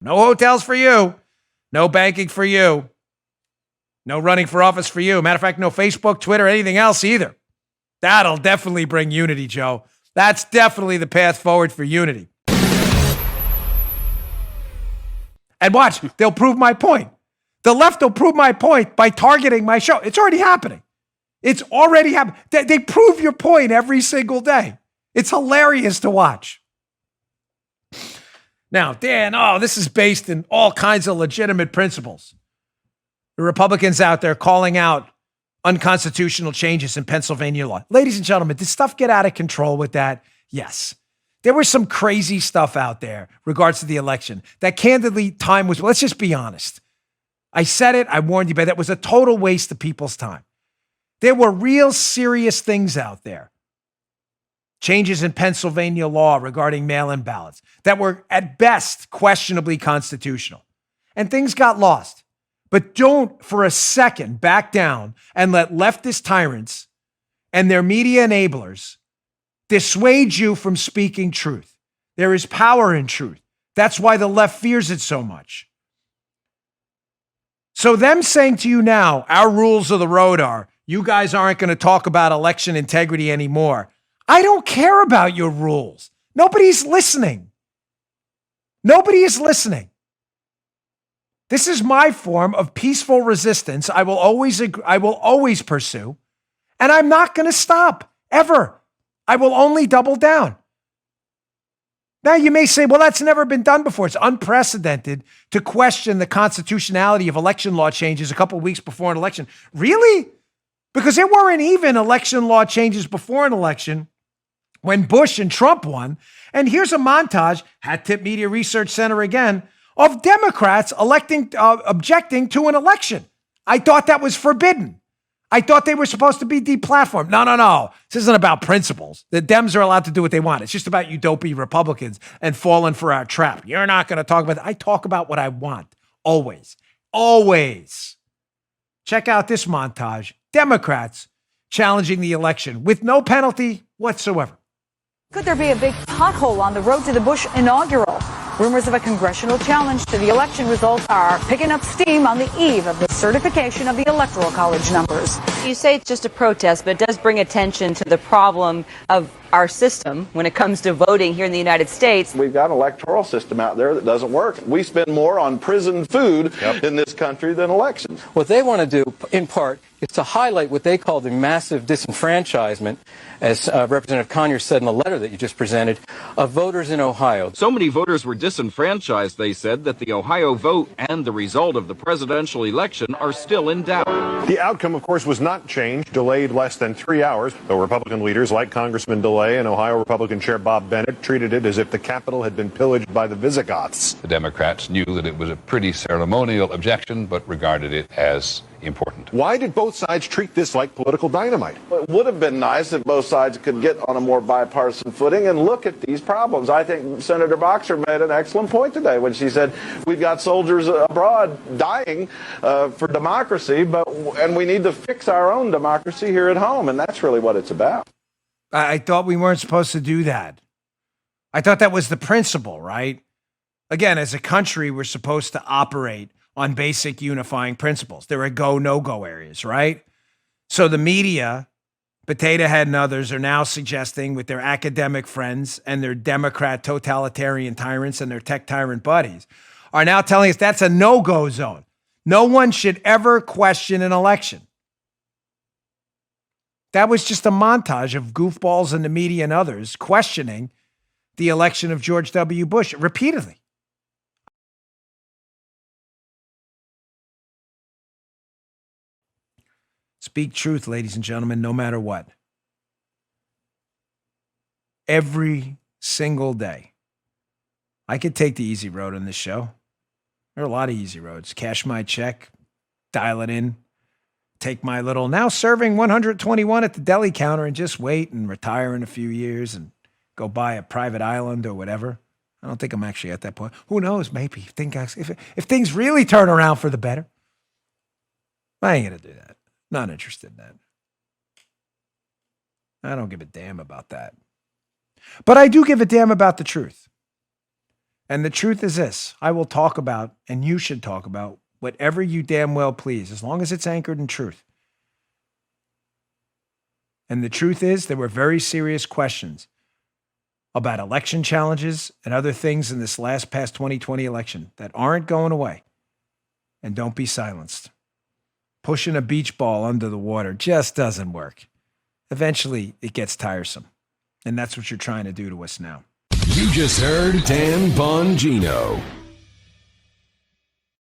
No hotels for you. No banking for you. No running for office for you. Matter of fact, no Facebook, Twitter, anything else either. That'll definitely bring unity, Joe. That's definitely the path forward for unity. And watch, they'll prove my point. The left will prove my point by targeting my show. It's already happening. It's already happening. They prove your point every single day. It's hilarious to watch. Now, Dan, this is based in all kinds of legitimate principles. The Republicans out there calling out unconstitutional changes in Pennsylvania law. Ladies and gentlemen, did stuff get out of control with that? Yes. There was some crazy stuff out there regards to the election that candidly time was, let's just be honest. I said it, I warned you, but that was a total waste of people's time. There were real serious things out there. Changes in Pennsylvania law regarding mail-in ballots that were at best questionably constitutional. And things got lost. But don't for a second back down and let leftist tyrants and their media enablers dissuade you from speaking truth. There is power in truth. That's why the left fears it so much. So them saying to you now, our rules of the road are, you guys aren't going to talk about election integrity anymore. I don't care about your rules. Nobody's listening. Nobody is listening. This is my form of peaceful resistance. I will always pursue, and I'm not going to stop ever. I will only double down. Now you may say, well, that's never been done before. It's unprecedented to question the constitutionality of election law changes a couple of weeks before an election. Really? Because there weren't even election law changes before an election when Bush and Trump won. And here's a montage, Hat Tip Media Research Center again, of Democrats objecting to an election. I thought that was forbidden. I thought they were supposed to be deplatformed. No. This isn't about principles. The Dems are allowed to do what they want. It's just about you dopey Republicans and falling for our trap. You're not going to talk about that. I talk about what I want. Always. Always. Check out this montage. Democrats challenging the election with no penalty whatsoever. Could there be a big pothole on the road to the Bush inaugural? Rumors of a congressional challenge to the election results are picking up steam on the eve of the certification of the Electoral College numbers. You say it's just a protest, but it does bring attention to the problem of our system when it comes to voting here in the United States. We've got an electoral system out there that doesn't work. We spend more on prison food in this country than elections. What they want to do, in part, is to highlight what they call the massive disenfranchisement, as Representative Conyers said in the letter that you just presented, of voters in Ohio. So many voters were disenfranchised, they said, that the Ohio vote and the result of the presidential election are still in doubt. The outcome, of course, was not changed, delayed less than 3 hours, though Republican leaders like Congressman DeLay and Ohio Republican Chair Bob Bennett treated it as if the Capitol had been pillaged by the Visigoths. The Democrats knew that it was a pretty ceremonial objection, but regarded it as important. Why did both sides treat this like political dynamite? Well, it would have been nice if both sides could get on a more bipartisan footing and look at these problems. I think Senator Boxer made an excellent point today when she said we've got soldiers abroad dying for democracy, and we need to fix our own democracy here at home, and that's really what it's about. I thought we weren't supposed to do that. I thought that was the principle, right? Again, as a country, we're supposed to operate on basic unifying principles. There are go, no-go areas, right? So the media, Potato Head and others, are now suggesting with their academic friends and their Democrat totalitarian tyrants and their tech tyrant buddies, are now telling us that's a no-go zone. No one should ever question an election. That was just a montage of goofballs in the media and others questioning the election of George W. Bush repeatedly. Speak truth, ladies and gentlemen, no matter what. Every single day. I could take the easy road on this show. There are a lot of easy roads. Cash my check, dial it in, take my little, now serving 121 at the deli counter and just wait and retire in a few years and go buy a private island or whatever. I don't think I'm actually at that point. Who knows? Maybe. If things really turn around for the better. I ain't going to do that. Not interested in that. I don't give a damn about that. But I do give a damn about the truth. And the truth is this: I will talk about, and you should talk about, whatever you damn well please, as long as it's anchored in truth. And the truth is, there were very serious questions about election challenges and other things in this past 2020 election that aren't going away. And don't be silenced. Pushing a beach ball under the water just doesn't work. Eventually, it gets tiresome. And that's what you're trying to do to us now. You just heard Dan Bongino.